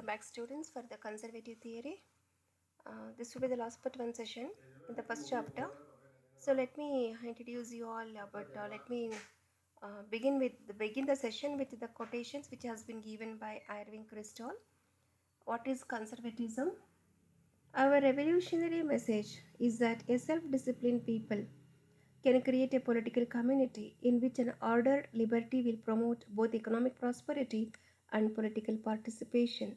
Welcome back, students, for the conservative theory. This will be the last but one session in the first chapter. So let me introduce you all, but let me begin the session with the quotations which has been given by Irving Kristol. What is conservatism? Our revolutionary message is that a self-disciplined people can create a political community in which an ordered liberty will promote both economic prosperity and political participation.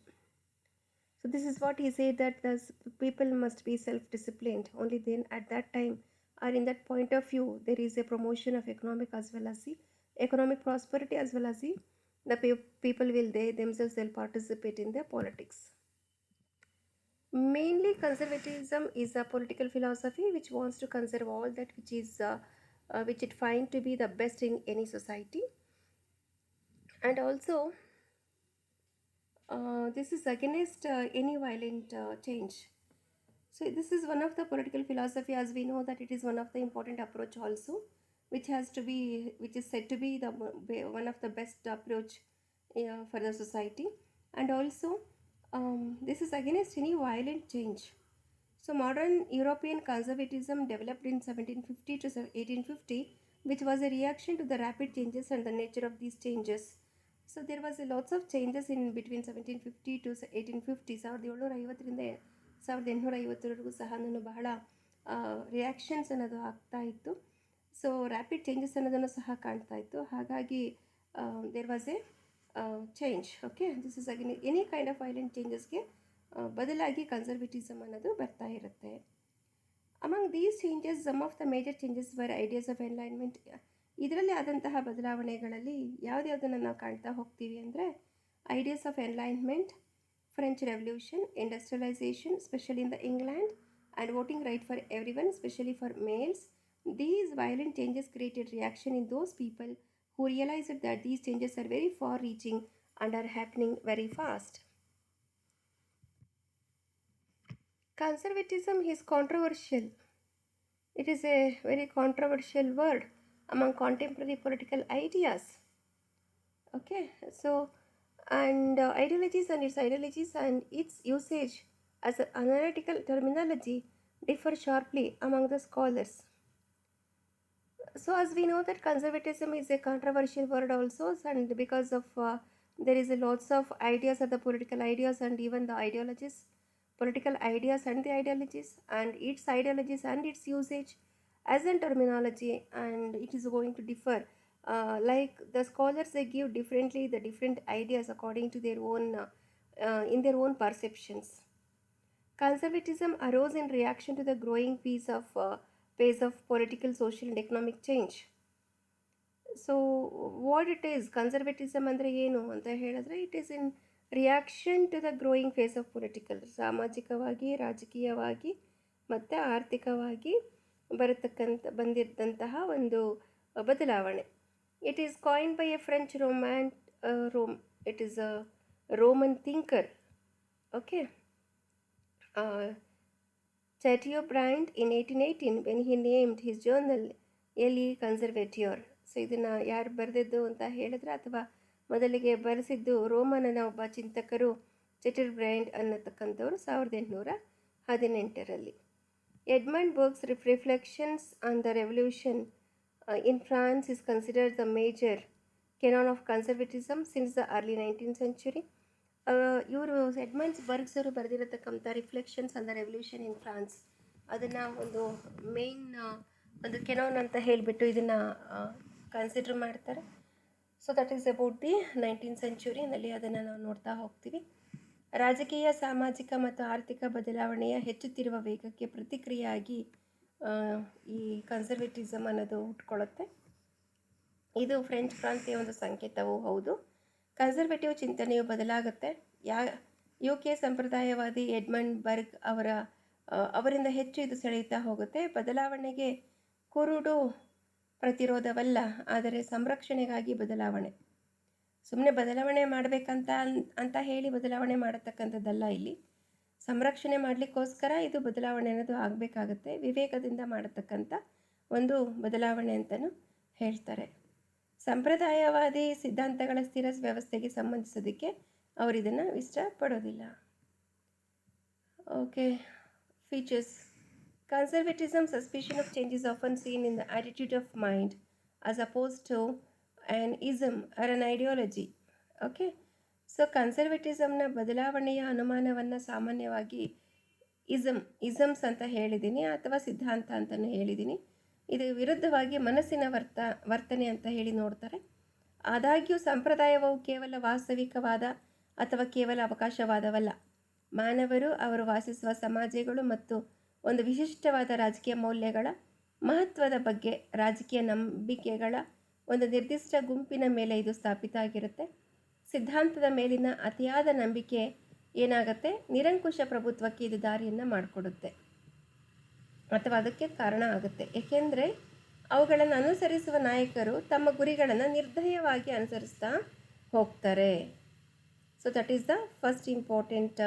So this is what he said, that the people must be self-disciplined. Only then, at that time, or in that point of view, there is a promotion of economic as well as the economic prosperity, as well as the people will they themselves will participate in their politics. Mainly, conservatism is a political philosophy which wants to conserve all that which it find to be the best in any society, and also this is against any violent change. So this is one of the political philosophy, as we know that it is one of the important approach also, which is said to be the one of the best approach for the society, and also this is against any violent change. So modern European conservatism developed in 1750 to 1850, which was a reaction to the rapid changes and the nature of these changes. So there was a lots of changes in between 1750 to 1850. 1750ರಿಂದ 1850ವರೆಗೂ ಸಹ ಬಹಳ reactions ಅನ್ನೋದು ಆಗ್ತಾ ಇತ್ತು. So rapid changes ಅನ್ನೋದನ್ನು ಸಹ ಕಾಣ್ತಾ ಇತ್ತು. ಹಾಗಾಗಿ there was a change. Okay, this is again any kind of violent ಚೇಂಜಸ್ಗೆ ಬದಲಾಗಿ ಕನ್ಸರ್ವೇಟಿಸಮ್ ಅನ್ನೋದು ಬರ್ತಾ ಇರುತ್ತೆ. Among these changes, some of the major changes were ideas of enlightenment. ಇದರಲ್ಲಿ ಆದಂತಹ ಬದಲಾವಣೆಗಳಲ್ಲಿ ಯಾವುದ್ಯಾವುದನ್ನು ನಾವು ಕಾಣ್ತಾ ಹೋಗ್ತೀವಿ ಅಂದರೆ, ideas of enlightenment, French revolution, industrialisation specially in the England, and voting right for everyone, especially for males. These violent changes created reaction in those people who realized that these changes are very far reaching and are happening very fast. Conservatism is controversial. It is a very controversial word among contemporary political ideas. Okay, so and ideologies and its usage as an analytical terminology differ sharply among the scholars. So as we know that conservatism is a controversial word also, and because of there is a lots of ideas of the political ideas and even the ideologies, political ideas and the ideologies and its ideologies and its usage as a terminology, and it is going to differ. Like the scholars, they give differently the different ideas according to their own in their own perceptions. Conservatism arose in reaction to the growing pace of political, social and economic change. So what it is conservatism ಅಂದರೆ ಏನು ಅಂತ ಹೇಳಿದ್ರೆ, it is in reaction to the growing phase of political, ಸಾಮಾಜಿಕವಾಗಿ, ರಾಜಕೀಯವಾಗಿ ಮತ್ತು ಆರ್ಥಿಕವಾಗಿ ಬಂದಿದ್ದಂತಹ ಒಂದು ಬದಲಾವಣೆ. It is coin by a French it is a Roman thinker. Okay, Chateaubriand in 1818 when he named his journal ಎಲಿ ಕನ್ಸರ್ವೇಟಿಯರ್. ಸೊ ಇದನ್ನು ಯಾರು ಬರೆದಿದ್ದು ಅಂತ ಹೇಳಿದ್ರೆ, ಅಥವಾ ಮೊದಲಿಗೆ ಬರೆಸಿದ್ದು ರೋಮನ್ನ ಒಬ್ಬ ಚಿಂತಕರು ಚೆಟರ್ಬ್ರೈಂಡ್ ಅನ್ನತಕ್ಕಂಥವ್ರು 1818ರಲ್ಲಿ. Edmund Burke's reflections on the revolution in France is considered the major canon of conservatism since the early 19th century. ಇವರು ಎಡ್ಮಂಡ್ಸ್ ಬರ್ಗ್ಸ್ ಅವರು ಬರೆದಿರತಕ್ಕಂಥ reflections on the revolution in France, ಅದನ್ನು ಒಂದು ಮೇನ್ ಒಂದು ಕೆನಾನ್ ಅಂತ ಹೇಳಿಬಿಟ್ಟು ಇದನ್ನು ಕನ್ಸಿಡರ್ ಮಾಡ್ತಾರೆ. So that is about the 19th century. ಅದನ್ನು ನಾವು ನೋಡ್ತಾ ಹೋಗ್ತೀವಿ. ರಾಜಕೀಯ, ಸಾಮಾಜಿಕ ಮತ್ತು ಆರ್ಥಿಕ ಬದಲಾವಣೆಯ ಹೆಚ್ಚುತ್ತಿರುವ ವೇಗಕ್ಕೆ ಪ್ರತಿಕ್ರಿಯೆಯಾಗಿ ಈ ಕನ್ಸರ್ವೇಟಿಸಮ್ ಅನ್ನೋದು ಹುಟ್ಕೊಳ್ಳುತ್ತೆ. ಇದು ಫ್ರೆಂಚ್ ಕ್ರಾಂತಿಯ ಒಂದು ಸಂಕೇತವೂ ಹೌದು. ಕನ್ಸರ್ವೇಟಿವ್ ಚಿಂತನೆಯು ಬದಲಾಗುತ್ತೆ. UK ಸಂಪ್ರದಾಯವಾದಿ ಎಡ್ಮಂಡ್ ಬರ್ಗ್ ಅವರಿಂದ ಹೆಚ್ಚು ಇದು ಸೆಳೆಯುತ್ತಾ ಹೋಗುತ್ತೆ. ಬದಲಾವಣೆಗೆ ಕುರುಡು ಪ್ರತಿರೋಧವಲ್ಲ, ಆದರೆ ಸಂರಕ್ಷಣೆಗಾಗಿ ಬದಲಾವಣೆ. ಸುಮ್ಮನೆ ಬದಲಾವಣೆ ಮಾಡಬೇಕಂತ ಅಂತ ಹೇಳಿ ಬದಲಾವಣೆ ಮಾಡತಕ್ಕಂಥದ್ದಲ್ಲ. ಇಲ್ಲಿ ಸಂರಕ್ಷಣೆ ಮಾಡಲಿಕ್ಕೋಸ್ಕರ ಇದು ಬದಲಾವಣೆ ಅನ್ನೋದು ಆಗಬೇಕಾಗತ್ತೆ. ವಿವೇಕದಿಂದ ಮಾಡತಕ್ಕಂಥ ಒಂದು ಬದಲಾವಣೆ ಅಂತಲೂ ಹೇಳ್ತಾರೆ. ಸಂಪ್ರದಾಯವಾದಿ ಸಿದ್ಧಾಂತಗಳ ಸ್ಥಿರ ವ್ಯವಸ್ಥೆಗೆ ಸಂಬಂಧಿಸೋದಕ್ಕೆ ಅವರು ಇದನ್ನು ಇಷ್ಟಪಡೋದಿಲ್ಲ. Okay, features. Conservatism, suspicion of change is often seen in the attitude of mind as opposed to an ism or an ideology. Okay, so ಕನ್ಸರ್ವೇಟಿಸಮ್ನ ಬದಲಾವಣೆಯ ಅನುಮಾನವನ್ನು ಸಾಮಾನ್ಯವಾಗಿ ಇಸಮ್ಸ್ ಅಂತ ಹೇಳಿದ್ದೀನಿ, ಅಥವಾ ಸಿದ್ಧಾಂತ ಅಂತಲೂ ಹೇಳಿದ್ದೀನಿ. ಇದು ವಿರುದ್ಧವಾಗಿ ಮನಸ್ಸಿನ ವರ್ತನೆ ಅಂತ ಹೇಳಿ ನೋಡ್ತಾರೆ. ಆದಾಗ್ಯೂ ಸಂಪ್ರದಾಯವು ಕೇವಲ ವಾಸ್ತವಿಕವಾದ ಅಥವಾ ಕೇವಲ ಅವಕಾಶವಾದವಲ್ಲ. ಮಾನವರು ಅವರು ವಾಸಿಸುವ ಸಮಾಜಗಳು ಮತ್ತು ಒಂದು ವಿಶಿಷ್ಟವಾದ ರಾಜಕೀಯ ಮೌಲ್ಯಗಳ ಮಹತ್ವದ ಬಗ್ಗೆ ರಾಜಕೀಯ ನಂಬಿಕೆಗಳ ಒಂದು ನಿರ್ದಿಷ್ಟ ಗುಂಪಿನ ಮೇಲೆ ಇದು ಸ್ಥಾಪಿತ ಆಗಿರುತ್ತೆ. ಸಿದ್ಧಾಂತದ ಮೇಲಿನ ಅತಿಯಾದ ನಂಬಿಕೆ ಏನಾಗುತ್ತೆ, ನಿರಂಕುಶ ಪ್ರಭುತ್ವಕ್ಕೆ ಇದು ದಾರಿಯನ್ನು ಮಾಡಿಕೊಡುತ್ತೆ ಅಥವಾ ಅದಕ್ಕೆ ಕಾರಣ ಆಗುತ್ತೆ. ಏಕೆಂದರೆ ಅವುಗಳನ್ನು ಅನುಸರಿಸುವ ನಾಯಕರು ತಮ್ಮ ಗುರಿಗಳನ್ನು ನಿರ್ದಯವಾಗಿ ಅನುಸರಿಸ್ತಾ ಹೋಗ್ತಾರೆ. So that is the first important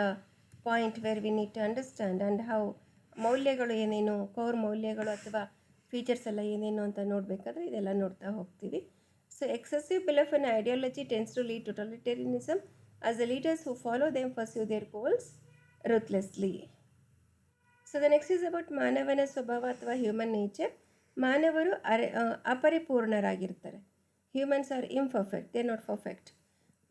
point where we need to understand and how ಮೌಲ್ಯಗಳು ಏನೇನು, ಕೋರ್ ಮೌಲ್ಯಗಳು ಅಥವಾ ಫೀಚರ್ಸ್ ಎಲ್ಲ ಏನೇನು ಅಂತ ನೋಡಬೇಕಾದ್ರೆ ಇದೆಲ್ಲ ನೋಡ್ತಾ ಹೋಗ್ತೀವಿ. So excessive belief in ideology tends to lead to totalitarianism as the leaders who follow them pursue their goals ruthlessly. So the next is about ಮಾನವನ ಸ್ವಭಾವ ಅಥವಾ ಹ್ಯೂಮನ್ ನೇಚರ್. ಮಾನವರು ಅಪರಿಪೂರ್ಣರಾಗಿರ್ತಾರೆ. Humans are imperfect, they not perfect.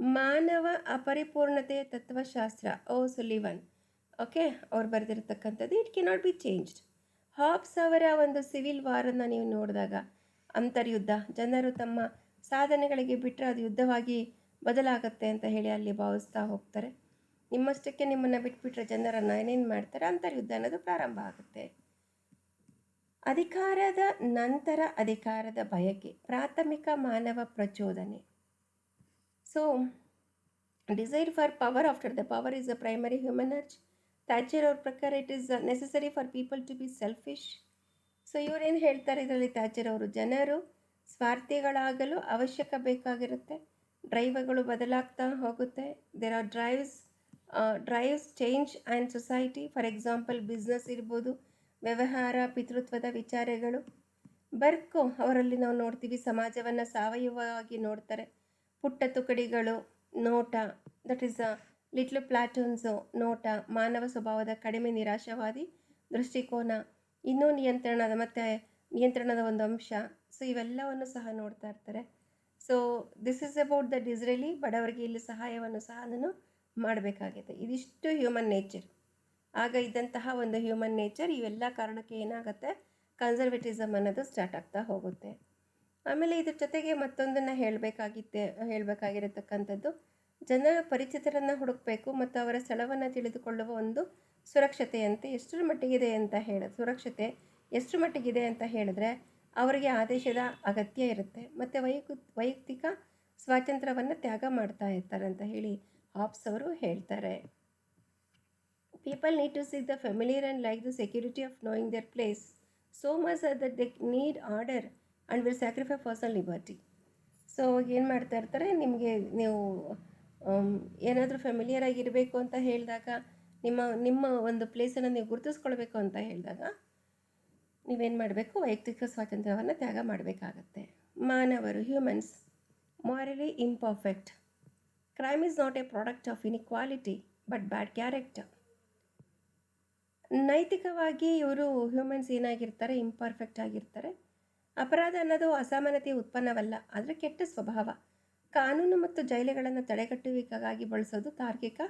ಮಾನವ ಅಪರಿಪೂರ್ಣತೆಯ ತತ್ವಶಾಸ್ತ್ರ Sullivan, okay, ಅವ್ರು ಬರೆದಿರ್ತಕ್ಕಂಥದ್ದು. It cannot be changed. Hobbes ಅವರ ಒಂದು ಸಿವಿಲ್ ವಾರನ್ನು ನೀವು ನೋಡಿದಾಗ ಅಂತರ್ಯುದ್ಧ, ಜನರು ತಮ್ಮ ಸಾಧನೆಗಳಿಗೆ ಬಿಟ್ಟರೆ ಅದು ಯುದ್ಧವಾಗಿ ಬದಲಾಗತ್ತೆ ಅಂತ ಹೇಳಿ ಅಲ್ಲಿ ಭಾವಿಸ್ತಾ ಹೋಗ್ತಾರೆ. ನಿಮ್ಮಷ್ಟಕ್ಕೆ ನಿಮ್ಮನ್ನು ಬಿಟ್ಬಿಟ್ರೆ ಜನರನ್ನು ಏನೇನು ಮಾಡ್ತಾರೆ, ಅಂತರ್ಯುದ್ಧ ಅನ್ನೋದು ಪ್ರಾರಂಭ ಆಗುತ್ತೆ. ಅಧಿಕಾರದ ನಂತರ ಅಧಿಕಾರದ ಬಯಕೆ, ಪ್ರಾಥಮಿಕ ಮಾನವ ಪ್ರಚೋದನೆ. So desire for power after the power is a primary human urge. Thatcher ಅವ್ರ ಪ್ರಕಾರ it is necessary for people to be selfish. So ಇವರೇನು ಹೇಳ್ತಾರೆ ಇದರಲ್ಲಿ, ಥ್ಯಾಚರ್ ಅವರು, ಜನರು ಸ್ವಾರ್ಥಿಗಳಾಗಲು ಅವಶ್ಯಕ ಬೇಕಾಗಿರುತ್ತೆ. ಡ್ರೈವರ್ಗಳು ಬದಲಾಗ್ತಾ ಹೋಗುತ್ತೆ. There are drives change and society. For example business ಇರ್ಬೋದು, ವ್ಯವಹಾರ, ಪಿತೃತ್ವದ ವಿಚಾರಗಳು. ಬರ್ಕೋ ಅವರಲ್ಲಿ ನಾವು ನೋಡ್ತೀವಿ ಸಮಾಜವನ್ನು ಸಾವಯವವಾಗಿ ನೋಡ್ತಾರೆ. ಪುಟ್ಟ ತುಕಡಿಗಳು, ನೋಟ, ದಟ್ ಈಸ್ ಲಿಟ್ಲ್ ಪ್ಲಾಟೂನ್ಸು, ನೋಟ, ಮಾನವ ಸ್ವಭಾವದ ಕಡಿಮೆ ನಿರಾಶಾವಾದಿ ದೃಷ್ಟಿಕೋನ, ಇನ್ನೂ ನಿಯಂತ್ರಣದ ಒಂದು ಅಂಶ. ಸೊ ಇವೆಲ್ಲವನ್ನು ಸಹ ನೋಡ್ತಾ ಇರ್ತಾರೆ. So this is about the Disraeli. ಬಡವರಿಗೆ ಇಲ್ಲಿ ಸಹಾಯವನ್ನು ಸಹ ನಾನು ಮಾಡಬೇಕಾಗಿದೆ. ಇದಿಷ್ಟು ಹ್ಯೂಮನ್ ನೇಚರ್. ಆಗ ಇದ್ದಂತಹ ಒಂದು ಹ್ಯೂಮನ್ ನೇಚರ್ ಇವೆಲ್ಲ ಕಾರಣಕ್ಕೆ ಏನಾಗುತ್ತೆ, ಕನ್ಸರ್ವೇಟಿಸಮ್ ಅನ್ನೋದು ಸ್ಟಾರ್ಟ್ ಆಗ್ತಾ ಹೋಗುತ್ತೆ. ಆಮೇಲೆ ಇದ್ರ ಜೊತೆಗೆ ಮತ್ತೊಂದನ್ನು ಹೇಳಬೇಕಾಗಿರತಕ್ಕಂಥದ್ದು, ಜನರ ಪರಿಚಿತರನ್ನು ಹುಡುಕಬೇಕು ಮತ್ತು ಅವರ ಸ್ಥಳವನ್ನು ತಿಳಿದುಕೊಳ್ಳುವ ಒಂದು ಸುರಕ್ಷತೆ ಎಷ್ಟರ ಮಟ್ಟಿಗಿದೆ ಅಂತ ಹೇಳಿದ್ರೆ ಅವರಿಗೆ ಆದೇಶದ ಅಗತ್ಯ ಇರುತ್ತೆ ಮತ್ತು ವೈಯಕ್ತಿಕ ಸ್ವಾತಂತ್ರ್ಯವನ್ನು ತ್ಯಾಗ ಮಾಡ್ತಾ ಇರ್ತಾರೆ ಅಂತ ಹೇಳಿ ಹಾಬ್ಸ್ ಅವರು ಹೇಳ್ತಾರೆ. People need to seek the familiar and like the security of knowing their place so much that they need order and will sacrifice personal liberty. So ಏನು ಮಾಡ್ತಾ ಇರ್ತಾರೆ, ನೀವು ಏನಾದರೂ ಫೆಮಿಲಿಯರ್ ಆಗಿರಬೇಕು ಅಂತ ಹೇಳಿದಾಗ, ನಿಮ್ಮ ಒಂದು ಪ್ಲೇಸನ್ನು ನೀವು ಗುರುತಿಸ್ಕೊಳ್ಬೇಕು ಅಂತ ಹೇಳಿದಾಗ ನೀವೇನು ಮಾಡಬೇಕು, ವೈಯಕ್ತಿಕ ಸ್ವಾತಂತ್ರ್ಯವನ್ನು ತ್ಯಾಗ ಮಾಡಬೇಕಾಗತ್ತೆ. ಮಾನವರು, humans, morally imperfect. Crime is not a product of inequality but bad character. ನೈತಿಕವಾಗಿ ಇವರು ಹ್ಯೂಮನ್ಸ್ ಏನಾಗಿರ್ತಾರೆ, ಇಂಪರ್ಫೆಕ್ಟ್ ಆಗಿರ್ತಾರೆ. ಅಪರಾಧ ಅನ್ನೋದು ಅಸಮಾನತೆಯ ಉತ್ಪನ್ನವಲ್ಲ, ಆದರೆ ಕೆಟ್ಟ ಸ್ವಭಾವ. ಕಾನೂನು ಮತ್ತು ಜೈಲುಗಳನ್ನು ತಡೆಗಟ್ಟುವಿಕೆಗಾಗಿ ಬಳಸೋದು ತಾರ್ಕಿಕ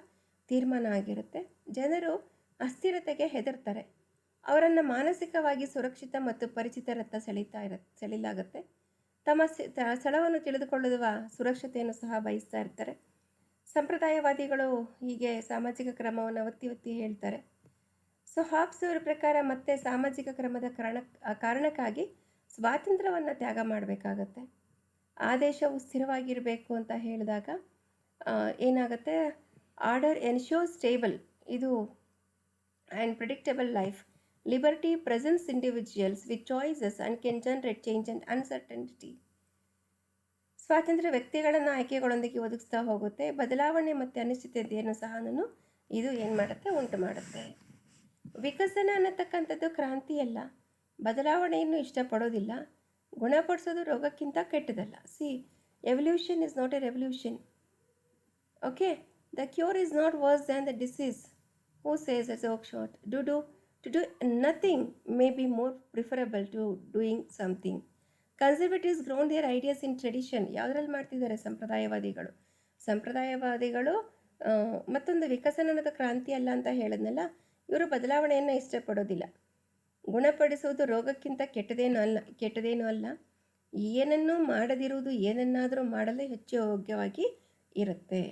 ತೀರ್ಮಾನ ಆಗಿರುತ್ತೆ. ಜನರು ಅಸ್ಥಿರತೆಗೆ ಹೆದರ್ತಾರೆ. ಅವರನ್ನು ಮಾನಸಿಕವಾಗಿ ಸುರಕ್ಷಿತ ಮತ್ತು ಪರಿಚಿತರತ್ತ ಸೆಳೆಯಲಾಗುತ್ತೆ. ತಮ್ಮ ಸ್ಥಳವನ್ನು ತಿಳಿದುಕೊಳ್ಳುವ ಸುರಕ್ಷತೆಯನ್ನು ಸಹ ಬಯಸ್ತಾ ಇರ್ತಾರೆ. ಸಂಪ್ರದಾಯವಾದಿಗಳು ಹೀಗೆ ಸಾಮಾಜಿಕ ಕ್ರಮವನ್ನು ಒತ್ತಿ ಹೇಳ್ತಾರೆ. ಸೊ ಹಾಬ್ಸ್ ಅವರ ಪ್ರಕಾರ ಮತ್ತೆ ಸಾಮಾಜಿಕ ಕ್ರಮದ ಕಾರಣಕ್ಕಾಗಿ ಸ್ವಾತಂತ್ರ್ಯವನ್ನು ತ್ಯಾಗ ಮಾಡಬೇಕಾಗತ್ತೆ. ಆದೇಶವು ಸ್ಥಿರವಾಗಿರಬೇಕು ಅಂತ ಹೇಳಿದಾಗ ಏನಾಗುತ್ತೆ, ಆರ್ಡರ್ ಎನ್ಶ್ಯೂರ್ ಸ್ಟೇಬಲ್ ಇದು and predictable life. Liberty presence individuals with choices and can generate change and uncertainty. ಸ್ವಾತಂತ್ರ್ಯ ವ್ಯಕ್ತಿಗಳನ್ನು ಆಯ್ಕೆಗಳೊಂದಿಗೆ ಒದಗಿಸ್ತಾ ಹೋಗುತ್ತೆ. ಬದಲಾವಣೆ ಮತ್ತು ಅನಿಶ್ಚಿತತೆಯನ್ನು ಸಹ ಇದು ಏನು ಮಾಡುತ್ತೆ, ಉಂಟು ಮಾಡುತ್ತೆ. ವಿಕಸನ ಅನ್ನತಕ್ಕಂಥದ್ದು ಕ್ರಾಂತಿಯಲ್ಲ. ಬದಲಾವಣೆಯನ್ನು ಇಷ್ಟಪಡೋದಿಲ್ಲ. ಗುಣಪಡಿಸೋದು ರೋಗಕ್ಕಿಂತ ಕೆಟ್ಟದಲ್ಲ. Evolution is not a revolution. Okay, The cure is not worse than the disease. Who says as Oakeshott? To do nothing may be more preferable to doing something. Conservatives ground their ideas in tradition. ಯಾವುದ್ರಲ್ಲಿ ಮಾಡ್ತಿದ್ದಾರೆ ಸಂಪ್ರದಾಯವಾದಿಗಳು? ಸಂಪ್ರದಾಯವಾದಿಗಳು ಮತ್ತೊಂದು ವಿಕಸನದ ಕ್ರಾಂತಿ ಅಲ್ಲ ಅಂತ ಹೇಳಿದ್ನಲ್ಲ, ಇವರು ಬದಲಾವಣೆಯನ್ನು ಇಷ್ಟಪಡೋದಿಲ್ಲ. ಗುಣಪಡಿಸುವುದು ರೋಗಕ್ಕಿಂತ ಕೆಟ್ಟದೇನೂ ಅಲ್ಲ. ಏನನ್ನೂ ಮಾಡದಿರುವುದು ಏನನ್ನಾದರೂ ಮಾಡಲು ಹೆಚ್ಚು ಯೋಗ್ಯವಾಗಿ ಇರುತ್ತೆ.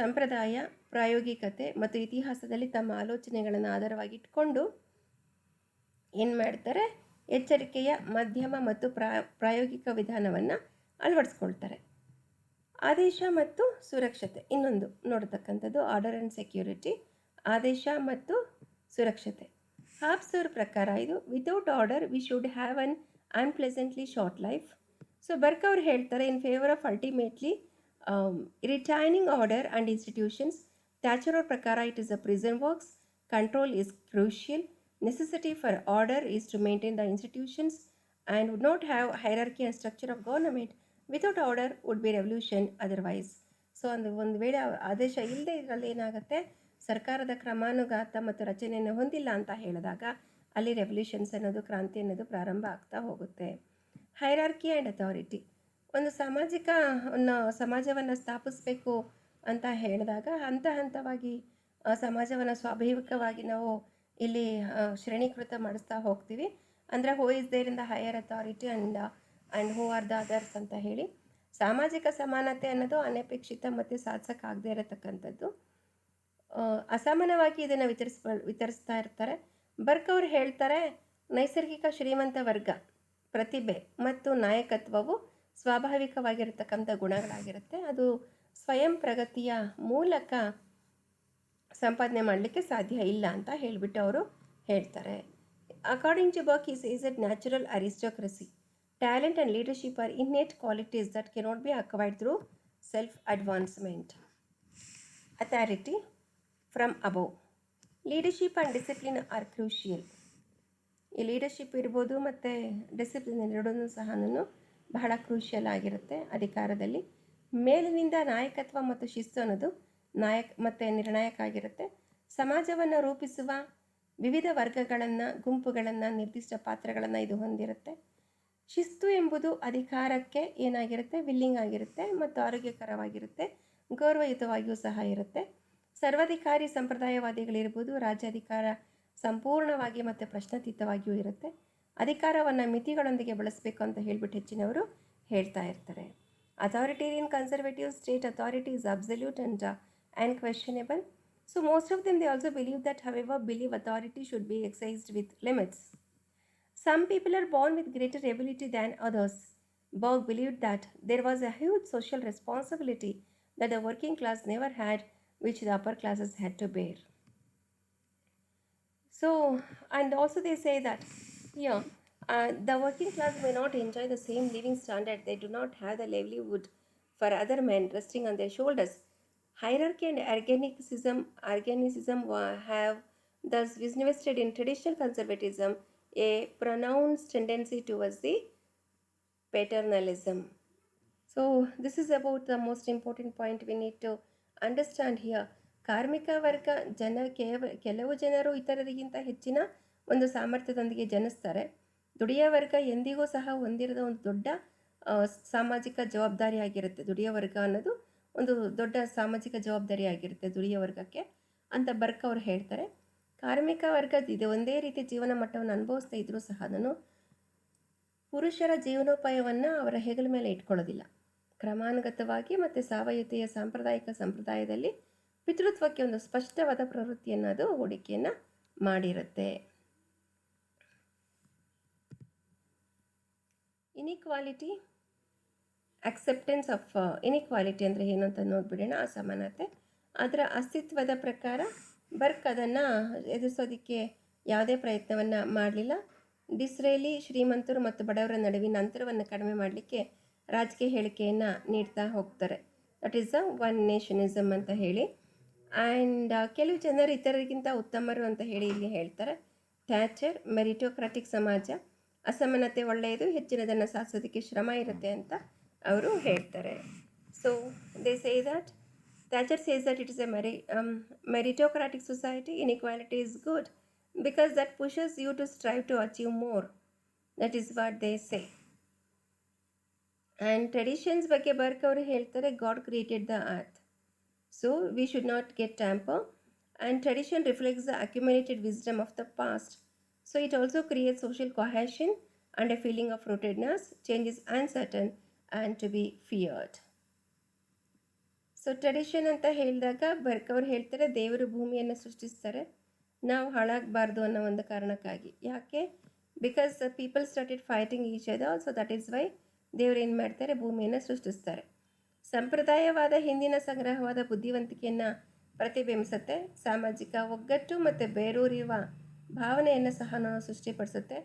ಸಂಪ್ರದಾಯ, ಪ್ರಾಯೋಗಿಕತೆ ಮತ್ತು ಇತಿಹಾಸದಲ್ಲಿ ತಮ್ಮ ಆಲೋಚನೆಗಳನ್ನು ಆಧಾರವಾಗಿ ಇಟ್ಕೊಂಡು ಏನು ಮಾಡ್ತಾರೆ, ಎಚ್ಚರಿಕೆಯ ಮಧ್ಯಮ ಮತ್ತು ಪ್ರಾಯೋಗಿಕ ವಿಧಾನವನ್ನು ಅಳವಡಿಸ್ಕೊಳ್ತಾರೆ. ಆದೇಶ ಮತ್ತು ಸುರಕ್ಷತೆ ಇನ್ನೊಂದು ನೋಡತಕ್ಕಂಥದ್ದು, ಆರ್ಡರ್ ಆ್ಯಂಡ್ ಸೆಕ್ಯೂರಿಟಿ. ಆದೇಶ ಮತ್ತು ಸುರಕ್ಷತೆ. ಹಾಬ್ಸ್ ಅವ್ರ ಪ್ರಕಾರ ಇದು without order we should have an unpleasantly short life. So Burke ಅವ್ರು ಹೇಳ್ತಾರೆ in favour of ultimately retaining order and institutions. Thatcher ಅವ್ರ ಪ್ರಕಾರ it is a prison works, control is crucial, necessity for order is to maintain the institutions and would not have hierarchy and structure of government. Without order would be revolution otherwise. So ಒಂದು ವೇಳೆ ಆದೇಶ ಇಲ್ಲದೆ ಇದರಲ್ಲಿ ಏನಾಗುತ್ತೆ, ಸರ್ಕಾರದ ಕ್ರಮಾನುಗತ ಮತ್ತು ರಚನೆಯನ್ನು ಹೊಂದಿಲ್ಲ ಅಂತ ಹೇಳಿದಾಗ ಅಲ್ಲಿ ರೆವಲ್ಯೂಷನ್ಸ್ ಅನ್ನೋದು, ಕ್ರಾಂತಿ ಅನ್ನೋದು ಪ್ರಾರಂಭ ಆಗ್ತಾ ಹೋಗುತ್ತೆ. Hierarchy and authority. ಒಂದು ಸಮಾಜವನ್ನು ಸ್ಥಾಪಿಸಬೇಕು ಅಂತ ಹೇಳಿದಾಗ ಹಂತವಾಗಿ ಸಮಾಜವನ್ನು ಸ್ವಾಭಾವಿಕವಾಗಿ ನಾವು ಇಲ್ಲಿ ಶ್ರೇಣೀಕೃತ ಮಾಡಿಸ್ತಾ ಹೋಗ್ತೀವಿ. ಅಂದರೆ who is there in the higher authority and who are the others ಅಂತ ಹೇಳಿ. ಸಾಮಾಜಿಕ ಸಮಾನತೆ ಅನ್ನೋದು ಅನಪೇಕ್ಷಿತ ಮತ್ತು ಸಾಧಿಸೋಕ್ಕಾಗದೇ ಇರತಕ್ಕಂಥದ್ದು. ಅಸಮಾನವಾಗಿ ಇದನ್ನು ವಿತರಿಸ್ತಾ ಇರ್ತಾರೆ. ಬರ್ಕ್ ಅವ್ರು ಹೇಳ್ತಾರೆ, ನೈಸರ್ಗಿಕ ಶ್ರೀಮಂತ ವರ್ಗ, ಪ್ರತಿಭೆ ಮತ್ತು ನಾಯಕತ್ವವು ಸ್ವಾಭಾವಿಕವಾಗಿರತಕ್ಕಂಥ ಗುಣಗಳಾಗಿರುತ್ತೆ. ಅದು ಸ್ವಯಂ ಪ್ರಗತಿಯ ಮೂಲಕ ಸಂಪಾದನೆ ಮಾಡಲಿಕ್ಕೆ ಸಾಧ್ಯ ಇಲ್ಲ ಅಂತ ಹೇಳಿಬಿಟ್ಟು ಅವರು ಹೇಳ್ತಾರೆ. According to Burke he says that natural aristocracy, talent and leadership are innate qualities that cannot be acquired through self advancement. Authority from above. Leadership and discipline are crucial. ಈ ಲೀಡರ್ಶಿಪ್ ಇರ್ಬೋದು ಮತ್ತು ಡಿಸಿಪ್ಲಿನ್ ಎರಡೂ ಸಹ ಬಹಳ crucial ಆಗಿರುತ್ತೆ ಅಧಿಕಾರದಲ್ಲಿ. ಮೇಲಿನಿಂದ ನಾಯಕತ್ವ ಮತ್ತು ಶಿಸ್ತು ಅನ್ನೋದು ನಿರ್ಣಾಯಕ ಆಗಿರುತ್ತೆ. ಸಮಾಜವನ್ನು ರೂಪಿಸುವ ವಿವಿಧ ವರ್ಗಗಳನ್ನು, ಗುಂಪುಗಳನ್ನು, ನಿರ್ದಿಷ್ಟ ಪಾತ್ರಗಳನ್ನು ಇದು ಹೊಂದಿರುತ್ತೆ. ಶಿಸ್ತು ಎಂಬುದು ಅಧಿಕಾರಕ್ಕೆ ಏನಾಗಿರುತ್ತೆ, ವಿಲ್ಲಿಂಗ್ ಆಗಿರುತ್ತೆ ಮತ್ತು ಆರೋಗ್ಯಕರವಾಗಿರುತ್ತೆ, ಗೌರವಯುತವಾಗಿಯೂ ಸಹ ಇರುತ್ತೆ. ಸರ್ವಾಧಿಕಾರಿ ಸಂಪ್ರದಾಯವಾದಿಗಳಿರ್ಬೋದು, ರಾಜ್ಯಾಧಿಕಾರ ಸಂಪೂರ್ಣವಾಗಿ ಮತ್ತು ಪ್ರಶ್ನಾತೀತವಾಗಿಯೂ ಇರುತ್ತೆ. ಅಧಿಕಾರವನ್ನು ಮಿತಿಗಳೊಂದಿಗೆ ಬಳಸಬೇಕು ಅಂತ ಹೇಳಿಬಿಟ್ಟು ಹೆಚ್ಚಿನವರು ಹೇಳ್ತಾ ಇರ್ತಾರೆ. Authoritarian conservative state authority is absolute and unquestionable. So most of them, they also believe that, however, authority should be exercised with limits. Some people are born with greater ability than others. Burke believed that there was a huge social responsibility that the working class never had, which the upper classes had to bear. So, and also they say that here, the working class may not enjoy the same living standard. They do not have the livelihood for other men resting on their shoulders. Hierarchy and organicism have thus invested in traditional conservatism a pronounced tendency towards the paternalism. So this is about the most important point we need to understand here. ಕಾರ್ಮಿಕ ವರ್ಗ ಕೆಲವು ಜನರು ಇತರರಿಗಿಂತ ಹೆಚ್ಚಿನ ಒಂದು ಸಾಮರ್ಥ್ಯದೊಂದಿಗೆ ಜನಿಸ್ತಾರೆ. ದುಡಿಯೋ ವರ್ಗ ಎಂದಿಗೂ ಸಹ ಹೊಂದಿರದ ಒಂದು ದೊಡ್ಡ ಸಾಮಾಜಿಕ ಜವಾಬ್ದಾರಿಯಾಗಿರುತ್ತೆ. ದುಡಿಯೋ ವರ್ಗ ಅನ್ನೋದು ಒಂದು ದೊಡ್ಡ ಸಾಮಾಜಿಕ ಜವಾಬ್ದಾರಿಯಾಗಿರುತ್ತೆ ದುಡಿಯೋ ವರ್ಗಕ್ಕೆ ಅಂತ ಬರ್ಕ್ ಅವರು ಹೇಳ್ತಾರೆ. ಕಾರ್ಮಿಕ ವರ್ಗ ಇದು ಒಂದೇ ರೀತಿ ಜೀವನ ಮಟ್ಟವನ್ನು ಅನುಭವಿಸ್ತಾ ಇದ್ರೂ ಸಹ ಪುರುಷರ ಜೀವನೋಪಾಯವನ್ನು ಅವರ ಹೆಗಲ ಮೇಲೆ ಇಟ್ಕೊಳ್ಳೋದಿಲ್ಲ. ಕ್ರಮಾನುಗತವಾಗಿ ಮತ್ತು ಸಾವಯತೆಯ ಸಂಪ್ರದಾಯದಲ್ಲಿ ಪಿತೃತ್ವಕ್ಕೆ ಒಂದು ಸ್ಪಷ್ಟವಾದ ಪ್ರವೃತ್ತಿಯನ್ನು ಅದು ಹೂಡಿಕೆಯನ್ನು ಮಾಡಿರುತ್ತೆ. ಇನಿಕ್ವಾಲಿಟಿ, ಅಕ್ಸೆಪ್ಟೆನ್ಸ್ ಆಫ್ ಇನಿಕ್ವಾಲಿಟಿ ಅಂದರೆ ಏನು ಅಂತ ನೋಡ್ಬಿಡೋಣ. ಅಸಮಾನತೆ ಅದರ ಅಸ್ತಿತ್ವದ ಪ್ರಕಾರ ಬರ್ಕ್ ಅದನ್ನು ಎದುರಿಸೋದಕ್ಕೆ ಯಾವುದೇ ಪ್ರಯತ್ನವನ್ನು ಮಾಡಲಿಲ್ಲ. ಡಿಸ್ರೇಲಿ ಶ್ರೀಮಂತರು ಮತ್ತು ಬಡವರ ನಡುವಿನ ಅಂತರವನ್ನು ಕಡಿಮೆ ಮಾಡಲಿಕ್ಕೆ ರಾಜಕೀಯ ಹೇಳಿಕೆಯನ್ನು ನೀಡ್ತಾ ಹೋಗ್ತಾರೆ. ದಟ್ ಈಸ್ ಒನ್ ನೇಷನಿಸಮ್ ಅಂತ ಹೇಳಿ. ಆ್ಯಂಡ್ ಕೆಲವು ಜನರು ಇತರರಿಗಿಂತ ಉತ್ತಮರು ಅಂತ ಹೇಳಿ ಇಲ್ಲಿ ಹೇಳ್ತಾರೆ. ಥ್ಯಾಚರ್ ಮೆರಿಟೋಕ್ರಾಟಿಕ್ ಸಮಾಜ, ಅಸಮಾನತೆ ಒಳ್ಳೆಯದು, ಹೆಚ್ಚಿನದನ್ನು ಸಾಧಿಸೋದಕ್ಕೆ ಶ್ರಮ ಇರುತ್ತೆ ಅಂತ ಅವರು ಹೇಳ್ತಾರೆ. So they say that Thatcher says that it is a meritocratic society. Inequality is good because that pushes you to strive to achieve more. That is what they say. And traditions ಬಗ್ಗೆ Burk ಅವರು ಹೇಳ್ತಾರೆ, God created the earth, so we should not get tamper. And tradition reflects the accumulated wisdom of the past, so it also creates social cohesion and a feeling of rootedness. Change is uncertain and to be feared. So tradition ಅಂತ ಹೇಳಿದಾಗ Burk ಅವ್ರು ಹೇಳ್ತಾರೆ, ದೇವರು ಭೂಮಿಯನ್ನು ಸೃಷ್ಟಿಸ್ತಾರೆ, ನಾವು ಹಾಳಾಗಬಾರ್ದು ಅನ್ನೋ ಒಂದು ಕಾರಣಕ್ಕಾಗಿ. ಯಾಕೆ? Because people started fighting each other, so that is why ದೇವರು ಏನು ಮಾಡ್ತಾರೆ, ಭೂಮಿಯನ್ನು ಸೃಷ್ಟಿಸ್ತಾರೆ. ಸಂಪ್ರದಾಯವಾದ ಹಿಂದಿನ ಸಂಗ್ರಹವಾದ ಬುದ್ಧಿವಂತಿಕೆಯನ್ನು ಪ್ರತಿಬಿಂಬಿಸುತ್ತೆ. ಸಾಮಾಜಿಕ ಒಗ್ಗಟ್ಟು ಮತ್ತು ಬೇರೂರಿರುವ ಭಾವನೆಯನ್ನು ಸಹ ನಾವು ಸೃಷ್ಟಿಪಡಿಸುತ್ತೆ.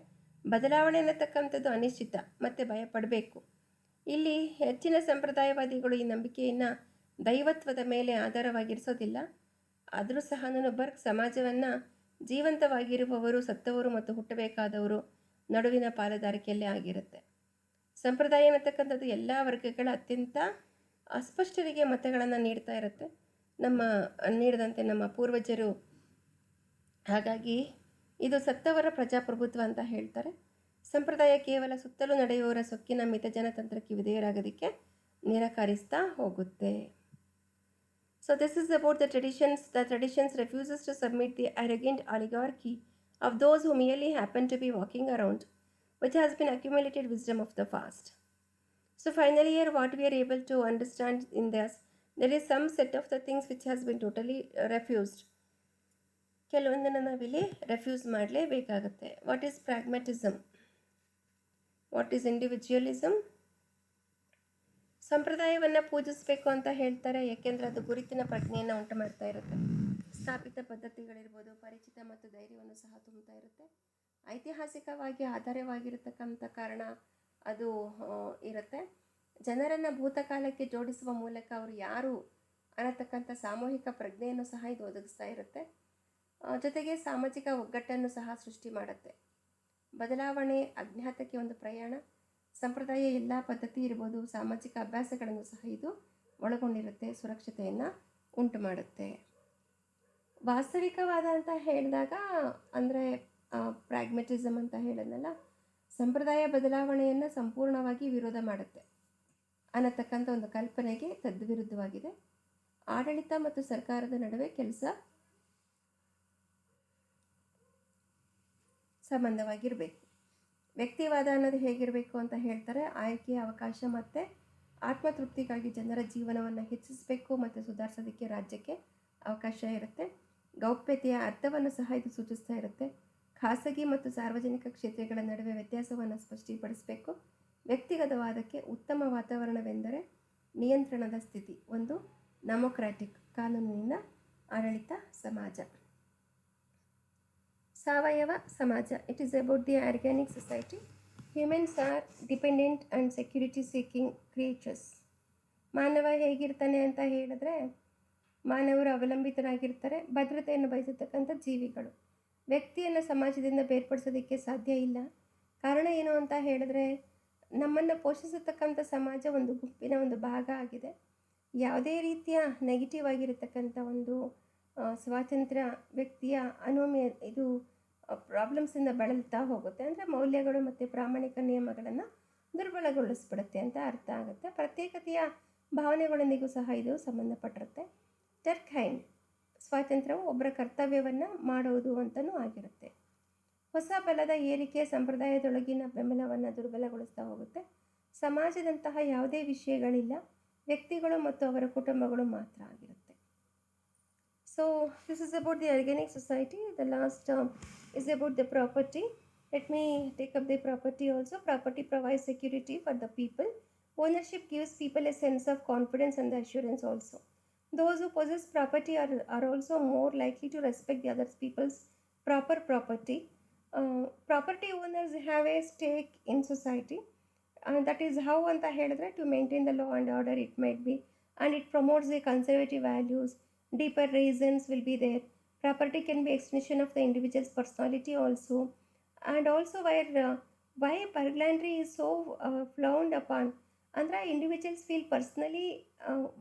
ಬದಲಾವಣೆ ಅನ್ನತಕ್ಕಂಥದ್ದು ಅನಿಶ್ಚಿತ ಮತ್ತು ಭಯಪಡಬೇಕು. ಇಲ್ಲಿ ಹೆಚ್ಚಿನ ಸಂಪ್ರದಾಯವಾದಿಗಳು ಈ ನಂಬಿಕೆಯನ್ನು ದೈವತ್ವದ ಮೇಲೆ ಆಧಾರವಾಗಿರಿಸೋದಿಲ್ಲ. ಆದರೂ ಸಹ ಬರ್ಕ್ ಸಮಾಜವನ್ನು ಜೀವಂತವಾಗಿರುವವರು, ಸತ್ತವರು ಮತ್ತು ಹುಟ್ಟಬೇಕಾದವರು ನಡುವಿನ ಪಾಲುದಾರಿಕೆಯಲ್ಲೇ ಆಗಿರುತ್ತೆ. ಸಂಪ್ರದಾಯ ಅನ್ನತಕ್ಕಂಥದ್ದು ಎಲ್ಲ ವರ್ಗಗಳ ಅತ್ಯಂತ ಅಸ್ಪಷ್ಟರಿಗೆ ಮತಗಳನ್ನು ನೀಡ್ತಾ ಇರುತ್ತೆ, ನೀಡಿದಂತೆ ನಮ್ಮ ಪೂರ್ವಜರು. ಹಾಗಾಗಿ ಇದು ಸತ್ತವರ ಪ್ರಜಾಪ್ರಭುತ್ವ ಅಂತ ಹೇಳ್ತಾರೆ. ಸಂಪ್ರದಾಯ ಕೇವಲ ಸುತ್ತಲೂ ನಡೆಯುವವರ ಸೊಕ್ಕಿನ ಮಿತ ಜನತಂತ್ರಕ್ಕೆ ವಿಧೇಯರಾಗೋದಕ್ಕೆ ನಿರಾಕರಿಸ್ತಾ ಹೋಗುತ್ತೆ. So this is about the traditions. The traditions refuses to submit the arrogant oligarchy of those who merely happen to be walking around, which has been accumulated wisdom of the past. So finally here what we are able to understand in this, there is some set of the things which has been totally refused. ಕೆಲವೊಂದನ್ನು ನಾವಿಲ್ಲಿ refuse ಮಾಡಲೇಬೇಕಾಗುತ್ತೆ. What is pragmatism, what is individualism? ಸಂಪ್ರದಾಯವನ್ನು ಪೂಜಿಸಬೇಕು ಅಂತ ಹೇಳ್ತಾರೆ, ಏಕೆಂದರೆ ಅದು ಗುರುತಿನ ಪ್ರಜ್ಞೆಯನ್ನು ಉಂಟು ಮಾಡ್ತಾ ಇರುತ್ತೆ. ಸ್ಥಾಪಿತ ಪದ್ಧತಿಗಳಿರ್ಬೋದು, ಪರಿಚಿತ ಮತ್ತು ಧೈರ್ಯವನ್ನು ಸಹ ತುಂಬುತ್ತಾ ಇರುತ್ತೆ. ಐತಿಹಾಸಿಕವಾಗಿ ಆಧಾರವಾಗಿರತಕ್ಕಂಥ ಕಾರಣ ಅದು ಇರುತ್ತೆ. ಜನರನ್ನು ಭೂತಕಾಲಕ್ಕೆ ಜೋಡಿಸುವ ಮೂಲಕ ಅವರು ಯಾರು ಅನ್ನತಕ್ಕಂಥ ಸಾಮೂಹಿಕ ಪ್ರಜ್ಞೆಯನ್ನು ಸಹ ಇದು ಒದಗಿಸ್ತಾ ಇರುತ್ತೆ. ಜೊತೆಗೆ ಸಾಮಾಜಿಕ ಒಗ್ಗಟ್ಟನ್ನು ಸಹ ಸೃಷ್ಟಿ ಮಾಡುತ್ತೆ. ಬದಲಾವಣೆ, ಅಜ್ಞಾತಕ್ಕೆ ಒಂದು ಪ್ರಯಾಣ. ಸಂಪ್ರದಾಯ ಎಲ್ಲ ಪದ್ಧತಿ ಇರ್ಬೋದು, ಸಾಮಾಜಿಕ ಅಭ್ಯಾಸಗಳನ್ನು ಸಹ ಇದು ಒಳಗೊಂಡಿರುತ್ತೆ, ಸುರಕ್ಷತೆಯನ್ನು ಉಂಟು ಮಾಡುತ್ತೆ. ವಾಸ್ತವಿಕವಾದ ಅಂತ ಹೇಳಿದಾಗ ಅಂದರೆ ಪ್ರಾಗ್ಮೆಟಿಸಮ್ ಅಂತ ಹೇಳಿದ್ನಲ್ಲ, ಸಂಪ್ರದಾಯ ಬದಲಾವಣೆಯನ್ನು ಸಂಪೂರ್ಣವಾಗಿ ವಿರೋಧ ಮಾಡುತ್ತೆ ಅನ್ನತಕ್ಕಂಥ ಒಂದು ಕಲ್ಪನೆಗೆ ತದ್ವಿರುದ್ಧವಾಗಿದೆ. ಆಡಳಿತ ಮತ್ತು ಸರ್ಕಾರದ ನಡುವೆ ಕೆಲಸ ಸಂಬಂಧವಾಗಿರಬೇಕು. ವ್ಯಕ್ತಿವಾದ ಅನ್ನೋದು ಹೇಗಿರಬೇಕು ಅಂತ ಹೇಳ್ತಾರೆ, ಆಯ್ಕೆಯ ಅವಕಾಶ ಮತ್ತು ಆತ್ಮತೃಪ್ತಿಗಾಗಿ ಜನರ ಜೀವನವನ್ನು ಹೆಚ್ಚಿಸಬೇಕು ಮತ್ತು ಸುಧಾರಿಸೋದಕ್ಕೆ ರಾಜ್ಯಕ್ಕೆ ಅವಕಾಶ ಇರುತ್ತೆ. ಗೌಪ್ಯತೆಯ ಅರ್ಥವನ್ನು ಸಹ ಇದು ಸೂಚಿಸ್ತಾ ಇರುತ್ತೆ. ಖಾಸಗಿ ಮತ್ತು ಸಾರ್ವಜನಿಕ ಕ್ಷೇತ್ರಗಳ ನಡುವೆ ವ್ಯತ್ಯಾಸವನ್ನು ಸ್ಪಷ್ಟೀಪಡಿಸಬೇಕು. ವ್ಯಕ್ತಿಗತವಾದಕ್ಕೆ ಉತ್ತಮ ವಾತಾವರಣವೆಂದರೆ ನಿಯಂತ್ರಣದ ಸ್ಥಿತಿ, ಒಂದು ಡೆಮೊಕ್ರಾಟಿಕ್ ಕಾನೂನಿನ ಆಡಳಿತ ಸಮಾಜ. ಸಾವಯವ ಸಮಾಜ, it is about the organic society. Humans are dependent and security seeking creatures. ಮಾನವ ಹೇಗಿರ್ತಾನೆ ಅಂತ ಹೇಳಿದ್ರೆ, ಮಾನವರು ಅವಲಂಬಿತರಾಗಿರ್ತಾರೆ, ಭದ್ರತೆಯನ್ನು ಬಯಸತಕ್ಕಂಥ ಜೀವಿಗಳು. ವ್ಯಕ್ತಿಯನ್ನು ಸಮಾಜದಿಂದ ಬೇರ್ಪಡಿಸೋದಕ್ಕೆ ಸಾಧ್ಯ ಇಲ್ಲ. ಕಾರಣ ಏನು ಅಂತ ಹೇಳಿದ್ರೆ, ನಮ್ಮನ್ನು ಪೋಷಿಸತಕ್ಕಂಥ ಸಮಾಜ ಒಂದು ಗುಂಪಿನ ಒಂದು ಭಾಗ ಆಗಿದೆ. ಯಾವುದೇ ರೀತಿಯ ನೆಗೆಟಿವ್ ಆಗಿರತಕ್ಕಂಥ ಒಂದು ಸ್ವಾತಂತ್ರ್ಯ ವ್ಯಕ್ತಿಯ ಇದು ಪ್ರಾಬ್ಲಮ್ಸಿಂದ ಬಳಲ್ತಾ ಹೋಗುತ್ತೆ. ಅಂದರೆ ಮೌಲ್ಯಗಳು ಮತ್ತು ಪ್ರಾಮಾಣಿಕ ನಿಯಮಗಳನ್ನು ದುರ್ಬಲಗೊಳಿಸ್ಬಿಡುತ್ತೆ ಅಂತ ಅರ್ಥ ಆಗುತ್ತೆ. ಪ್ರತ್ಯೇಕತೆಯ ಭಾವನೆಗಳೊಂದಿಗೂ ಸಹ ಇದು ಸಂಬಂಧಪಟ್ಟಿರುತ್ತೆ. ಟರ್ಖೈನ್, ಸ್ವಾತಂತ್ರ್ಯವು ಒಬ್ಬರ ಕರ್ತವ್ಯವನ್ನು ಮಾಡುವುದು ಅಂತಲೂ ಆಗಿರುತ್ತೆ. ಹೊಸ ಬಲದ ಏರಿಕೆ ಸಂಪ್ರದಾಯದೊಳಗಿನ ಬೆಂಬಲವನ್ನು ದುರ್ಬಲಗೊಳಿಸ್ತಾ ಹೋಗುತ್ತೆ. ಸಮಾಜದಂತಹ ಯಾವುದೇ ವಿಷಯಗಳಿಲ್ಲ, ವ್ಯಕ್ತಿಗಳು ಮತ್ತು ಅವರ ಕುಟುಂಬಗಳು ಮಾತ್ರ ಆಗಿರುತ್ತೆ. So this is about the organic society. The last is about the property. Let me take up the property also. Property provides security for the people. Ownership gives people a sense of confidence and assurance also. Those who possess property are also more likely to respect the other people's property. Property owners have a stake in society. That is how anta helidre, to maintain the law and order it might be, and it promotes the conservative values. Deeper reasons will be there. Property can be extension of the individual's personality also, and also why burglary is so frowned upon. ಅಂದರೆ individuals feel personally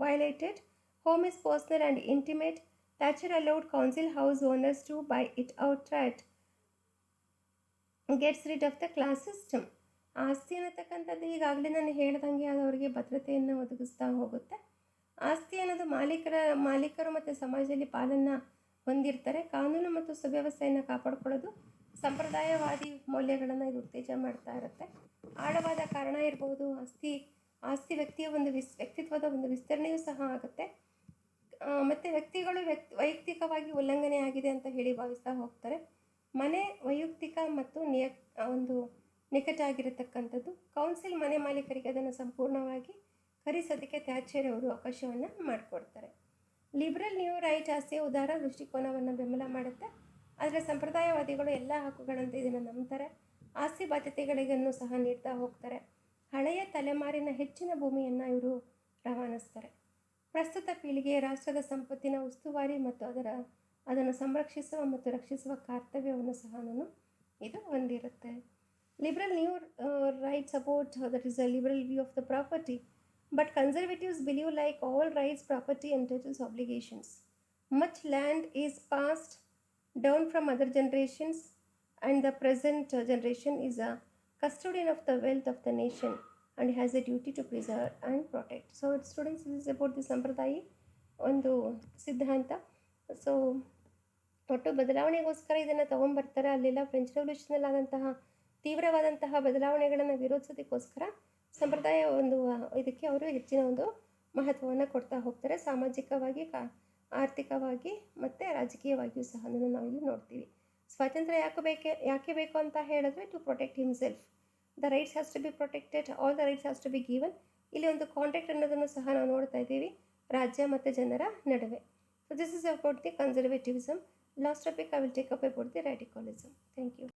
violated. Home is personal and intimate. Thatcher allowed council house owners to buy it outright. Gets rid of the class system. ಆಸ್ತಿ ಅನ್ನತಕ್ಕಂಥದ್ದು ಈಗಾಗಲೇ ನಾನು ಹೇಳ್ದಂಗೆ ಅದು ಅವರಿಗೆ ಭದ್ರತೆಯನ್ನು ಒದಗಿಸ್ತಾ ಹೋಗುತ್ತೆ. ಆಸ್ತಿ ಅನ್ನೋದು ಮಾಲೀಕರು ಮತ್ತು ಸಮಾಜದಲ್ಲಿ ಪಾಲನ್ನು ಹೊಂದಿರ್ತಾರೆ. ಕಾನೂನು ಮತ್ತು ಸುವ್ಯವಸ್ಥೆಯನ್ನು ಕಾಪಾಡಿಕೊಳ್ಳೋದು ಸಂಪ್ರದಾಯವಾದಿ ಮೌಲ್ಯಗಳನ್ನು ಇದು ಉತ್ತೇಜನ ಮಾಡ್ತಾ ಇರುತ್ತೆ. ಆಳವಾದ ಕಾರಣ ಇರ್ಬೋದು. ಆಸ್ತಿ ವ್ಯಕ್ತಿಯ ಒಂದು ವ್ಯಕ್ತಿತ್ವದ ಒಂದು ವಿಸ್ತರಣೆಯೂ ಸಹ ಆಗುತ್ತೆ. ಮತ್ತು ವ್ಯಕ್ತಿಗಳು ವೈಯಕ್ತಿಕವಾಗಿ ಉಲ್ಲಂಘನೆ ಆಗಿದೆ ಅಂತ ಹೇಳಿ ಭಾವಿಸ್ತಾ ಹೋಗ್ತಾರೆ. ಮನೆ ವೈಯಕ್ತಿಕ ಮತ್ತು ಒಂದು ನಿಕಟಾಗಿರತಕ್ಕಂಥದ್ದು. ಕೌನ್ಸಿಲ್ ಮನೆ ಮಾಲೀಕರಿಗೆ ಅದನ್ನು ಸಂಪೂರ್ಣವಾಗಿ ಖರೀದಿಸೋದಕ್ಕೆ ಥ್ಯಾಚರ್ ಅವರು ಅವಕಾಶವನ್ನು ಮಾಡಿಕೊಡ್ತಾರೆ. ಲಿಬರಲ್ ನ್ಯೂ ರೈಟ್ ಆಸ್ತಿಯ ಉದಾರ ದೃಷ್ಟಿಕೋನವನ್ನು ಬೆಂಬಲ ಮಾಡುತ್ತೆ. ಆದರೆ ಸಂಪ್ರದಾಯವಾದಿಗಳು ಎಲ್ಲ ಹಕ್ಕುಗಳಂತೆ ಇದನ್ನು ನಂಬ್ತಾರೆ. ಆಸ್ತಿ ಬಾಧ್ಯತೆಗಳಿಗನ್ನು ಸಹ ನೀಡ್ತಾ ಹೋಗ್ತಾರೆ. ಹಳೆಯ ತಲೆಮಾರಿನ ಹೆಚ್ಚಿನ ಭೂಮಿಯನ್ನು ಇವರು ರವಾನಿಸ್ತಾರೆ. ಪ್ರಸ್ತುತ ಪೀಳಿಗೆಯ ರಾಷ್ಟ್ರದ ಸಂಪತ್ತಿನ ಉಸ್ತುವಾರಿ ಮತ್ತು ಅದನ್ನು ಸಂರಕ್ಷಿಸುವ ಮತ್ತು ರಕ್ಷಿಸುವ ಕರ್ತವ್ಯವನ್ನು ಸಹ ಇದು ಹೊಂದಿರುತ್ತೆ. Liberal new rights about that is a liberal view of the property, but conservatives believe like all rights, property entitles obligations. Much land is passed down from other generations, and the present generation is a custodian of the wealth of the nation and has a duty to preserve and protect. So students, this is about the ಸಂಪ್ರದಾಯ ಒಂದು ಸಿದ್ಧಾಂತ. So ಒಟ್ಟು ಬದಲಾವಣೆಗೋಸ್ಕರ ಇದನ್ನು ತೊಗೊಂಬರ್ತಾರೆ. ಅಲ್ಲೆಲ್ಲ French ರೆವಲ್ಯೂಷನಲ್ಲಿ ಆದಂತಹ ತೀವ್ರವಾದಂತಹ ಬದಲಾವಣೆಗಳನ್ನು ವಿರೋಧಿಸೋದಕ್ಕೋಸ್ಕರ ಸಂಪ್ರದಾಯ ಇದಕ್ಕೆ ಅವರು ಹೆಚ್ಚಿನ ಒಂದು ಮಹತ್ವವನ್ನು ಕೊಡ್ತಾ ಹೋಗ್ತಾರೆ. ಸಾಮಾಜಿಕವಾಗಿ, ಆರ್ಥಿಕವಾಗಿ ಮತ್ತು ರಾಜಕೀಯವಾಗಿಯೂ ಸಹ ನಾವಿಲ್ಲಿ ನೋಡ್ತೀವಿ. ಸ್ವಾತಂತ್ರ್ಯ ಯಾಕೆ ಬೇಕು ಅಂತ ಹೇಳಿದ್ರೆ to protect himself. The rights has to be protected, all the rights has to be given. ಇಲ್ಲಿ ಒಂದು ಕಾಂಟ್ರಾಕ್ಟ್ ಅನ್ನೋದನ್ನು ಸಹ ನಾವು ನೋಡ್ತಾ ಇದ್ದೀವಿ ರಾಜ್ಯ ಮತ್ತು ಜನರ ನಡುವೆ. So this is about the conservativism. Last topic I will take up about the radicalism. Thank you.